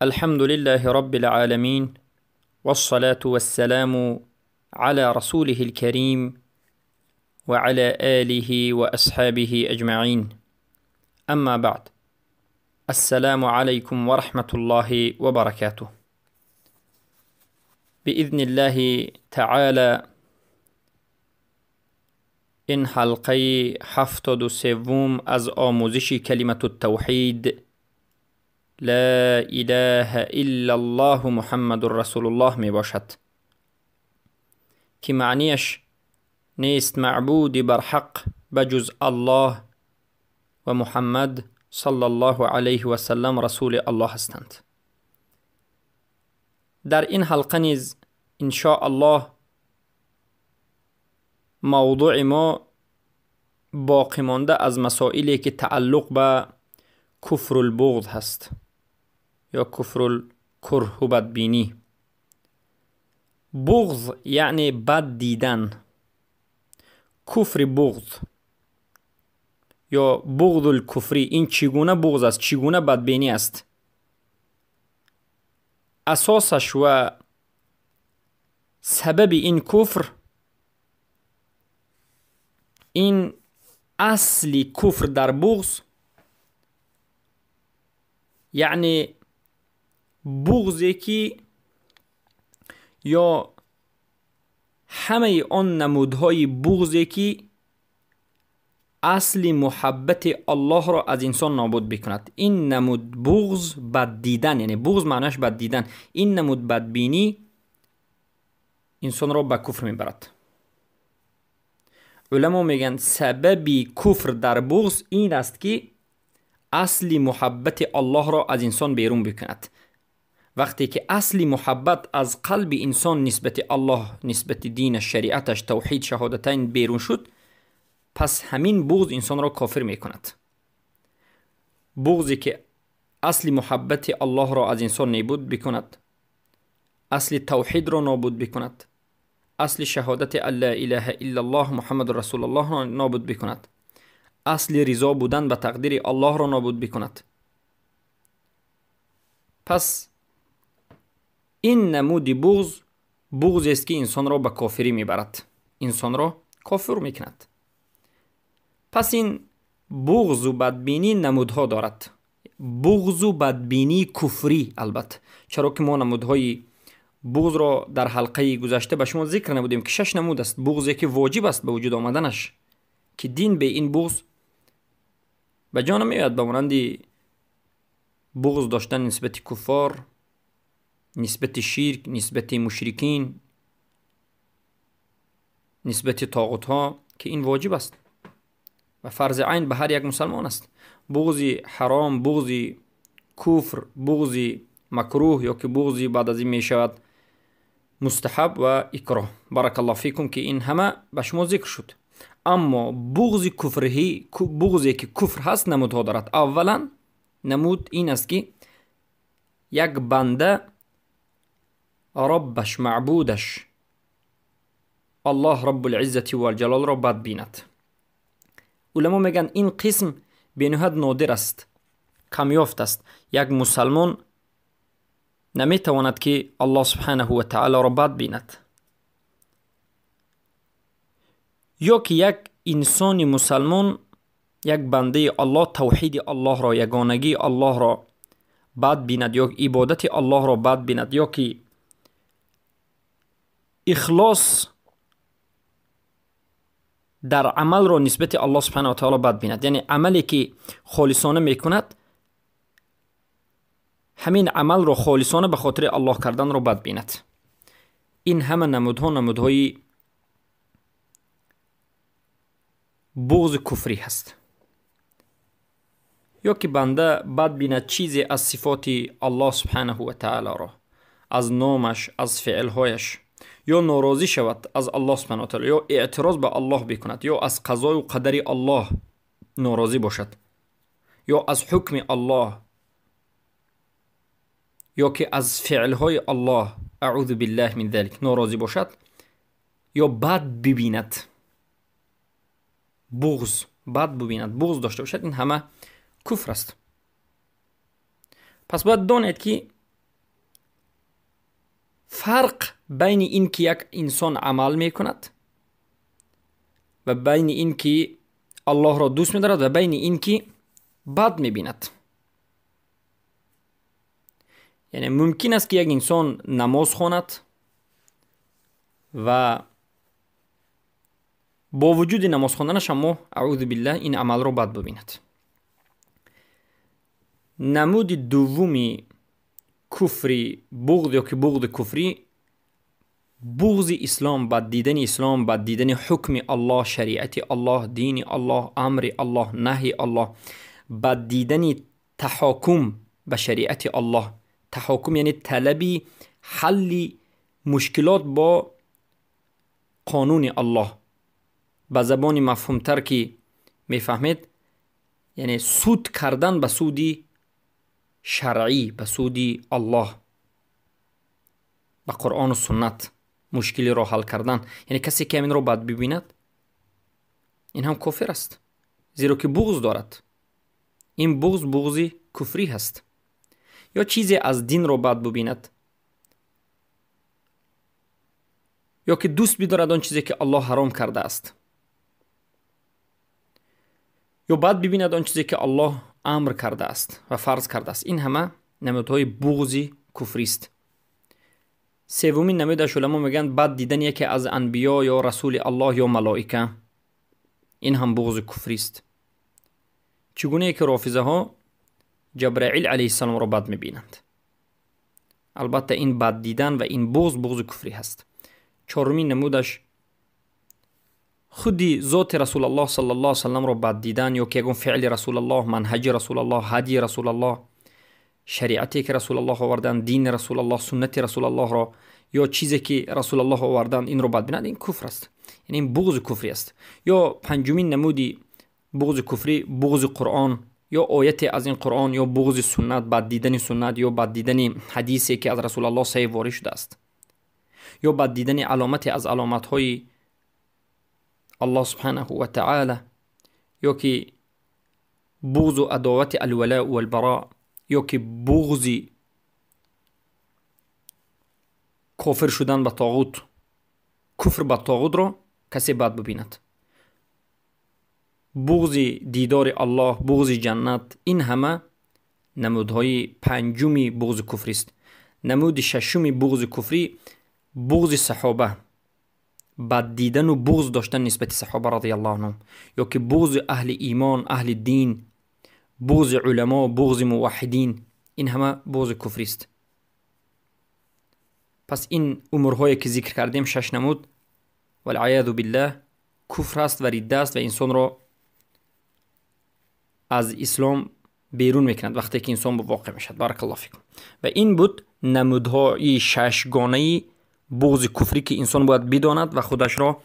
الحمد لله رب العالمين، والصلاة والسلام على رسوله الكريم وعلى آله وأصحابه أجمعين. أما بعد، السلام عليكم ورحمة الله وبركاته. بإذن الله تعالى این حلقه 73 از آموزش کلمة التوحید لا اله الا الله محمد رسول الله می باشد که معنیش نیست معبودی بر حق بجز الله و محمد صلی الله علیه و سلم رسول الله هستند. در این حلقه نیز ان شاء الله موضوع ما باقی مانده از مسائلی که تعلق به کفر البغض هست یا کفر الکره و بدبینی. بغض یعنی بد دیدن، کفر بغض یا بغض الکفری، این چگونه بغض است، چگونه بدبینی است. اساسش و سبب این کفر، این اصلی کفر در بغض یعنی بغضی که یا همه آن نمودهای بغضی که اصل محبت الله را از انسان نابود بکند. این نمود بغض بد دیدن، یعنی بغض معنیش بد دیدن، این نمود بدبینی انسان را به کفر میبرد. علما میگن سبب کفر در بغض این است که اصل محبت الله را از انسان بیرون بکند. وقتی که اصل محبت از قلب انسان نسبت الله، نسبت دین، شریعتش، توحید، شهادتین بیرون شد، پس همین بغض انسان را کافر میکند. بغضی که اصل محبت الله را از انسان نابود بکند، اصل توحید را نابود بکند، اصل شهادت لا اله الا الله محمد رسول الله را نابود بکند، اصل رضا بودن به تقدیر الله را نابود بکند، پس این نمود بغض است که انسان را به کافری میبرد، انسان را کافر میکند. پس این بغض و بدبینی نمودها دارد. بغض و بدبینی کفری، البته چرا که ما نمودهای بغض را در حلقه گذشته به شما ذکر نمودیم که 6 نمود است. بغضی که واجب است به وجود آمدنش، که دین به این بغض به جا نمیاد، به مانند بغض داشتن نسبت کفار، نسبت شرک، نسبت مشرکین، نسبت طاغوت ها، که این واجب است و فرض عین به هر یک مسلمان است. بغض حرام، بغض کفر، بغض مکروه، یا که بغض بعد از این می شود مستحب و اکراه. بارک الله فیکم که این همه به شما ذکر شد. اما بغض کفری، بغضی که کفر هست، نمودها دارد. اولا نمود این است که یک بنده ربش، معبودش الله رب العزت و الجلال را بد بیند. علما میگن این قسم به نهایت نادر است، کمیافت است. یک مسلمان نمیتواند که الله سبحانه و تعالی را بد بیند، یا که یک انسان مسلمان، یک بنده الله، توحید الله را، یگانگی الله را بد بیند، یا عبادت الله را بد بیند، یا که اخلاص در عمل را نسبت الله سبحانه و تعالی بد بیند. یعنی عملی که خالصانه میکند، همین عمل را خالصانه به خاطر الله کردن را بد بیند. این همه نمودهای بغض کفری هست. یا که بنده بد بیند چیزی از صفات الله سبحانه و تعالی را، از نامش، از فعلهایش، یا ناراضی شود از الله سبحانه و تعالی، یا اعتراض به الله بکند، یا از قضای و قدر الله ناراضی باشد، یا از حکم الله، یا که از فعلهای الله اعوذ بالله من ذلك ناراضی باشد، یا بد ببیند، بد ببیند، داشته باشد، این همه کفر است. پس باید دانید که فرق بین این که یک انسان عمل میکند و بین این که الله را دوست می‌دارد و بین این که بد می‌بیند. یعنی ممکن است که یک انسان نماز خواند و با وجود نماز خواندنش اما اعوذ بالله این عمل را بد ببیند. نمود دومی کفری بغض یا که بغض کفری، بغض اسلام، بد دیدن اسلام، بد دیدن حکم الله، شریعت الله، دین الله، امر الله، نهی الله، بد دیدن تحاکم به شریعت الله. تحاکم یعنی طلبی حل مشکلات با قانون الله. به زبان مفهومتر که میفهمید یعنی سود کردن به سودی شرعی، به سودی الله، به قرآن و سنت مشکلی را حل کردن. یعنی کسی که این را بد ببیند این هم کافر است، زیرا که بغض دارد. این بغض کفری هست. یا چیزی از دین را بد ببیند، یا که دوست بدارد آن چیزی که الله حرام کرده است، یا بد ببیند آن چیزی که الله امر کرده است و فرض کرده است. این همه نمودهای بغض کفری است. سومین نمودش علما میگن بد دیدن یکی از انبیا یا رسول الله یا ملائکه. این هم بغض کفری است. چگونه که رافضه ها جبرائیل علیه السلام را بد میبینند. البته این بد دیدن و این بغض کفری هست. چهارمین نمودش خودی ذات رسول الله صلی الله علیه وسلم را بد دیدن، یا که یگون فعل رسول الله، منهج رسول الله، هدی رسول الله، شریعتی که رسول الله آوردن، دین رسول الله، سنت رسول الله را، یا چیزی که رسول الله آوردن این را بد بینند. این کفر است. یعنی این بغض کفری است. یا پنجمین نمودی بغض کفری بغض قرآن، یا آیت از این قرآن، یا بغض سنت، بد دیدن سنت، یا بد دیدن حدیثی که از رسول الله صحیح وارد شده است، یا بد دیدن علامت از علامت های الله سبحانه و تعالی، یا که بغض و عداوت الولاء و البراء، یا که بغض کافر شدن به طاغوت، کفر به طاغوت را کسی بد ببیند. بغض دیدار الله، بغض جنت، این همه نمودهای پنجمی بغض کفری است. نمود ششمی بغض کفری بغض صحابه، بد دیدن و بغض داشتن نسبت صحابه رضی الله عنهم، یا که بغض اهل ایمان، اهل دین، بغض علما، بغض موحدین، این همه بغض کفری است. پس این امورهایی که ذکر کردیم، شش نمود، والعیاذ بالله، کفر است و ردت است و انسان را از اسلام بیرون میکند وقتی که انسان واقع میشد. بارک الله فیکم. و این بود نمودهای ششگانه بغض کفری که انسان باید بداند و خودش را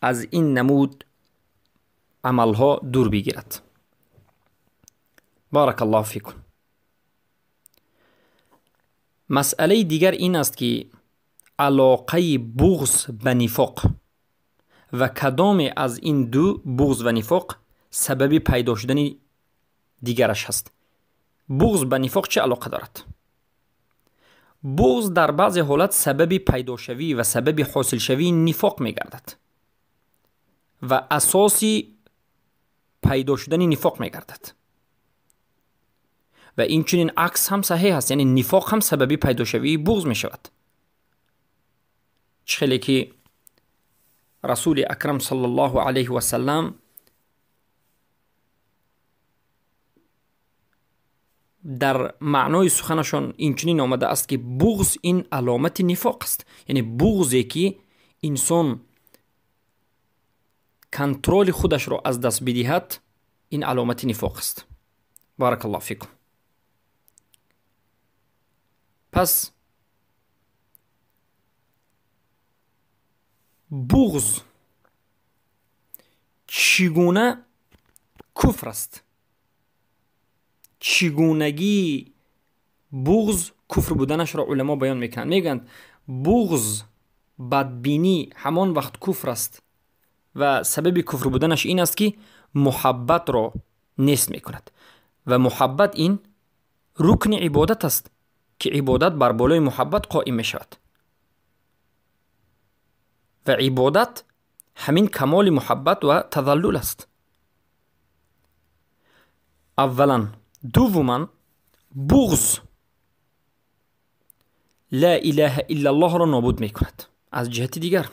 از این نمود عملها دور بگیرد. بارک الله فیکم. مسئله دیگر این است که علاقه بغض به نفاق و کدام از این دو، بغض و نفاق، سبب پیدا شدن دیگرش هست. بغض به نفاق چه علاقه دارد؟ بغض در بعض حالات سبب پیدا شوی و سبب حاصل شوی نفاق می گردد و اساسی پیدا شدن نفاق می گردد. و این چنین عکس هم صحیح است، یعنی نفاق هم سبب پیدا شوی بغض می شود. چخیلی که رسول اکرم صلی الله علیه و سلم در معنای سخنشان این چنین آمده است که بغض این علامت نفاق است. یعنی بغضی که انسان کنترل خودش را از دست بدهد، این علامت نفاق است. بارک الله فیکم. پس بغض چگونه کفر است؟ چگونگی بغض کفر بودنش را علما بیان میکنند. میگند بغض، بدبینی همان وقت کفر است و سبب کفر بودنش این است که محبت را نیست میکند و محبت این رکن عبادت است که عبادت بر بالای محبت قائم میشود. و عبادت همین کمال محبت و تذلل است. اولا. دوما، بغض لا اله الا الله را نابود می کند. از جهت دیگر،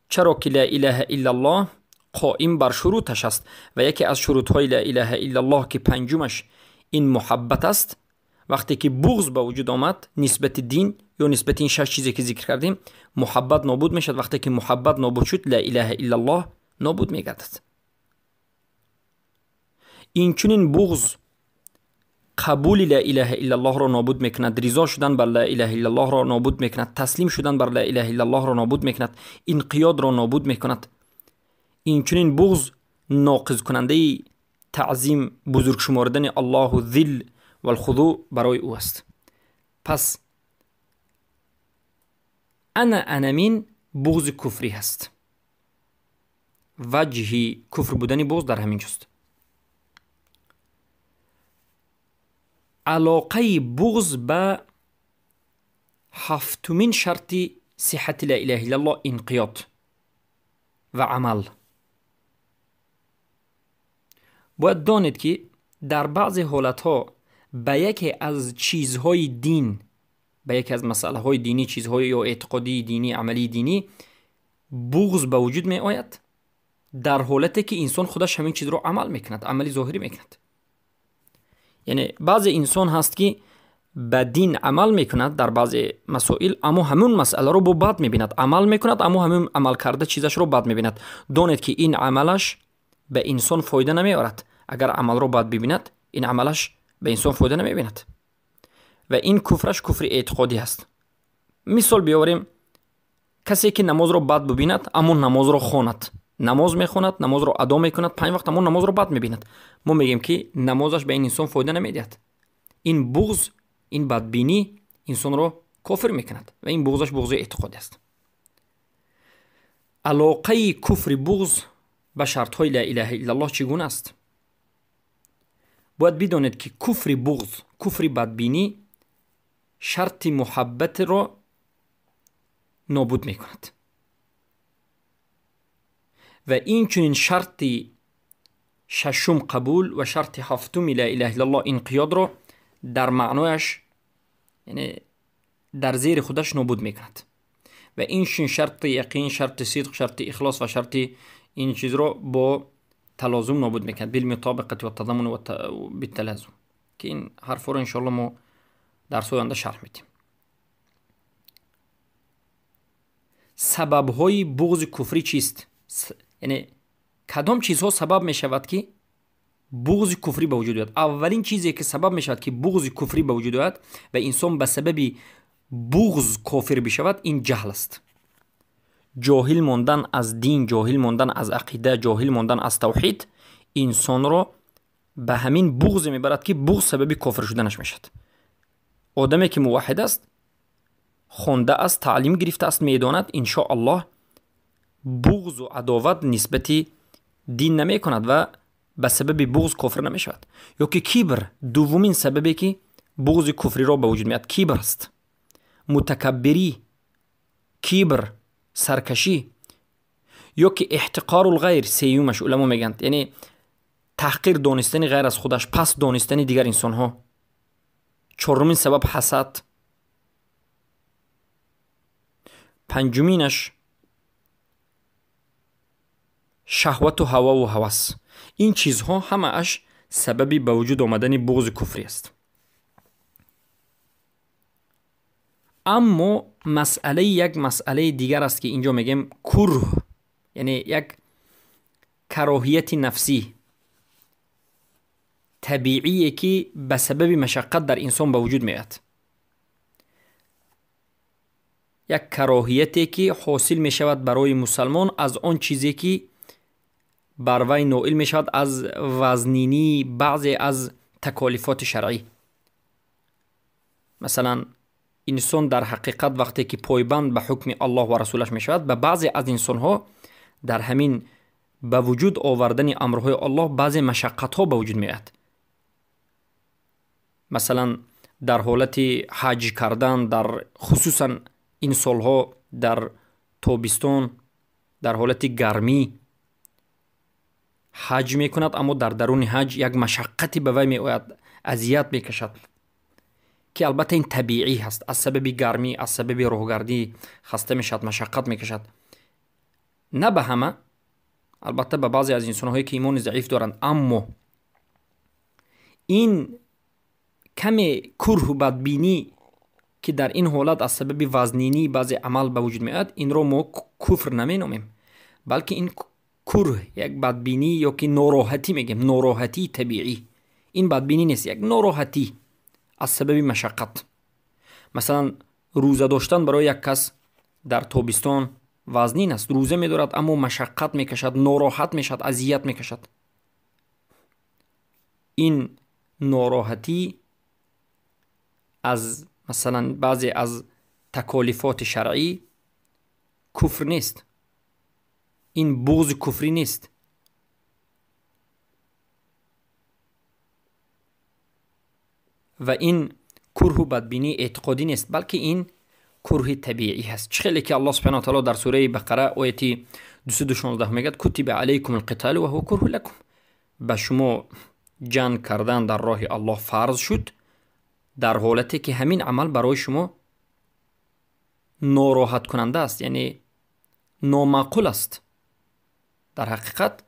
چرا که لا اله الا الله قائم بر شروطش است و یکی از شروط های لا اله الا الله که پنجمش این محبت است، وقتی که بغض به وجود آمد نسبت دین یا نسبت این 6 چیزی که ذکر کردیم، محبت نابود می شد. وقتی که محبت نابود شد، لا اله الا الله نابود می گردد. این چنین بغض قبول لا اله الا الله را نابود میکند، رضا شدن بر لا اله الا الله را نابود میکند، تسلیم شدن بر لا اله الا الله را نابود میکند، انقیاد را نابود میکند. این چنین بغض ناقض کننده تعظیم، بزرگ شمردن الله و ذل و الخضوع برای او است. پس انمین بغض کفری هست. وجه کفر بودن بغض در همین جاست. علاقه بغض به هفتمین شرط صحت لا اله الا الله انقیاد و عمل. باید دانید که در بعض حالتها به یکی از چیزهای دین، به یکی از مسئله های دینی، چیزهای یا اعتقادی دینی، عملی دینی، بغض به وجود می آید در حالتی که انسان خودش همین چیز رو عمل میکند، عملی ظاهری میکند. یعنی بعض انسان هست که به دین عمل میکند در بعض مسائل، اما همون مسئله رو با بد میبیند. عمل میکند اما همون عمل کرده چیزش رو بد میبیند. دانید که این عملش به انسان فایده نمیارد. اگر عمل رو بد ببیند، این عملش به انسان فایده نمیبیند و این کفرش کفر اعتقادی هست. مثال بیاوریم، کسی که نماز رو بد ببیند اما نماز رو خواند، نماز میخواند، نماز رو ادا میکند، 5 وقت اما نماز رو بد میبیند، ما میگیم که نمازش به این انسان فایده نمیدهد. این بغض، این بدبینی انسان رو کافر میکند و این بغضش بغض اعتقادی است. علاقه کفر بغض به شرط های لا اله الا الله چگونه است؟ باید بدانید که کفر بغض، کفر بدبینی، شرط محبت را نابود میکند و این چنین شرط ششم قبول و شرط هفتم لا اله الا الله انقیاد را در معنایش، یعنی در زیر خودش نابود میکند و این شرط یقین، شرط صدق، شرط اخلاص و شرط این چیز را با تلازم نابود میکند، بالمطابقت و تضمن و بالتلازم، که این حرف رو انشاءالله ما در آینده شرح میدیم. سبب های بغض کفری چیست؟ یعنی کدام چیزها سبب می شود که بغض کفری به وجود آید؟ اولین چیزی که سبب می شود که بغض کفری به وجود آید و انسان به سبب بغض کافر بشود، این جهل است. جاهل ماندن از دین، جاهل ماندن از عقیده، جاهل ماندن از توحید انسان را به همین بغض میبرد که بغض سبب کافر شدنش میشد. آدمی که موحد است، خونده است، تعلیم گرفته است، میداند ان شاء الله بغض و عداوت نسبت دین نمی کند و به سبب بغض کافر نمی شود. یا که کبر، دومین سببی که بغض کفری را به وجود میاد کبر است. متکبری، کبر، سرکشی. یا که احتقار الغیر، سیومش علما میگن، یعنی تحقیر دانستن غیر از خودش، پس دانستن دیگر انسان ها. چهارمین سبب حسد. پنجمینش شهوت و هوا و هوس. این چیزها همه اش سببی به وجود آمدن بغض کفری است. اما یک مسئله دیگر است که اینجا میگیم کره، یعنی یک کراهیت نفسی طبیعیه که به سبب مشقت در انسان به وجود میاد. یک کراهیتی که حاصل می شود برای مسلمان از آن چیزی که بر وی نائل می شود از وزنینی بعضی از تکالیفات شرعی. مثلا انسان در حقیقت وقتی که پایبند به حکم الله و رسولش می شود، به بعضی از انسان ها در همین به وجود آوردن امرهای الله بعضی مشقت ها به وجود می آید. مثلا در حالت حج کردن، در خصوصا این سالها در تابستان در حالت گرمی حج می کند، اما در درون حج یک مشقتی به وی می آید، اذیت می کشد که البته این طبیعی هست. از سبب گرمی، از سبب روحگردی خسته می شد، مشقت می کشد. نه به همه، البته به بعضی از انسان‌هایی که ایمان ضعیف دارند. اما این کمی کره و بدبینی که در این حالت از سبب وزنینی بعضی عمل به وجود می آید، این را ما کفر نمی نامیم، بلکه این کره یک بدبینی یا که ناراحتی میگیم، ناراحتی طبیعی. این بدبینی نیست، یک ناراحتی از سبب مشقت. مثلا روزه داشتن برای یک کس در تابستان وزنین است، روزه می‌دارد اما مشقت میکشد، ناراحت میشد، اذیت میکشد. این ناراحتی از مثلا بعضی از تکالیفات شرعی کفر نیست، این بغض کفری نیست. و این کره و بدبینی اعتقادی نیست، بلکه این کره طبیعی هست. چخیلی که الله سبحانه و تعالی در سوره بقره آیه 216 میگه کتب علیکم القتال و هو کره لکم، به شما جنگ کردن در راه الله فرض شد، در حالتی که همین عمل برای شما ناراحت کننده است، یعنی نامعقول است. در حقیقت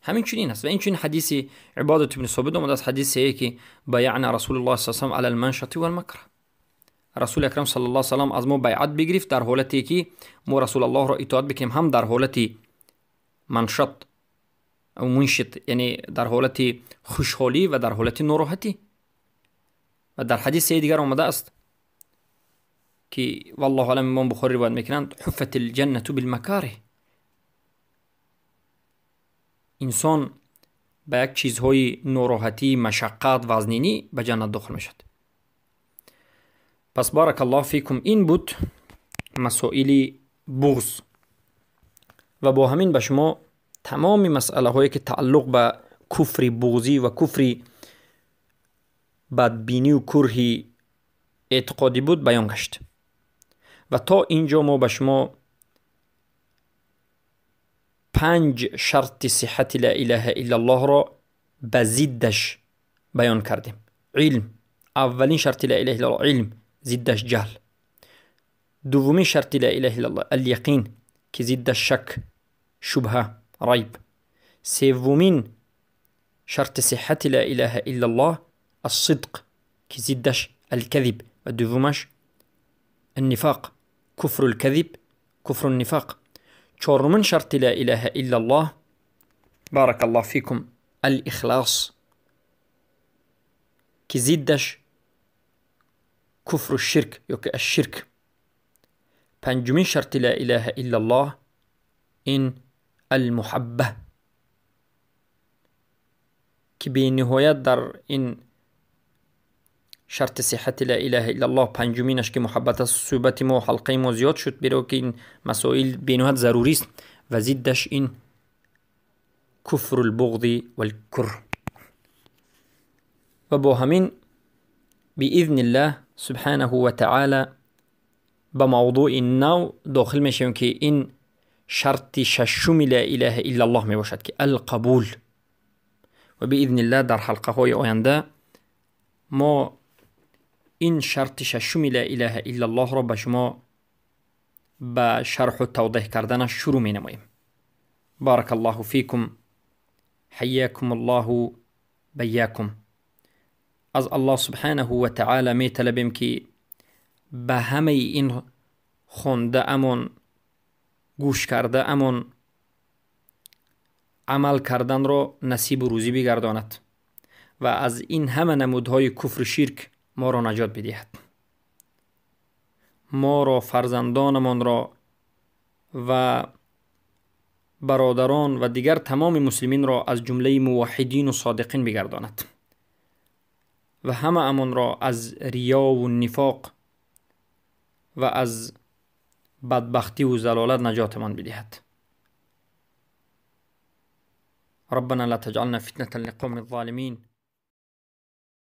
همین چنین است. و این چنین حدیث عبادة بن ثابت آمده است، حدیثی که بیعنا رسول الله صلی الله علیه و آله علی المنشط والمکره. رسول اکرم صلی الله علیه و سلم از ما بیعت بگرفت در حالتی که ما رسول الله را اطاعت بکنیم، هم در حالت منشط او منشط، یعنی در حالت خوشحالی و در حالت ناراحتی. و در حدیث دیگر آمده است که والله علم امام بخاری روایت میکنند حفت الجنة بالمکاره. انسان به یک چیزهای ناراحتی، مشقت، وزنینی به جنت داخل میشد. پس بارک الله فیکم، این بود مسائل بغض. و با همین به شما تمام مسئله هایی که تعلق به کفر بغضی و کفر بدبینی و کره اعتقادی بود بیان گشت. و تا اینجا ما به شما 5 شرط صحت لا اله الا الله را به ضدش بیان کردیم. علم، اولین شرط لا اله الا الله علم، ضدش جهل. دومین شرط لا اله الا الله الیقین که ضدش شک، شبهه، ریب. سومین شرط صحت لا اله الا الله الصدق که ضدش الكذب. و دومش النفاق، كفر الكذب، كفر النفاق. چهارمین شرط لا اله الا الله بارك الله فيكم الاخلاص که ضدش کفر الشرك یا که الشرك. پنجمین شرط لا اله الا الله این المحبه که به نهایت در این شرط صحت لا اله الا الله پنجمینش که محبت است. صحبت ما و حلقه ما زیاد شد برای که این مسائل به نهایت ضروری است. و ضدش این کفر البغض والکره. و با همین باذن الله سبحانه و تعالی به موضوع نو داخل میشیم که این شرط ششم لا اله الا الله می باشد که القبول. و باذن الله در حلقه های آینده ما این شرط ششم لا اله الا الله را به شما به شرح و توضیح کردن شروع می نماییم. بارک الله فیکم، حیاکم الله بیاکم. از الله سبحانه و تعالی می طلبیم که به همه این خونده امون، گوش کرده امون عمل کردن را نصیب و روزی بگرداند و از این همه نمودهای کفر و شرک ما را نجات بدهد. ما را، فرزندانمان را و برادران و دیگر تمام مسلمین را از جمله موحدین و صادقین بگرداند و همه امان را از ریا و نفاق و از بدبختی و ضلالت نجاتمان بدهد. ربنا لا تجعلنا فتنة للقوم الظالمين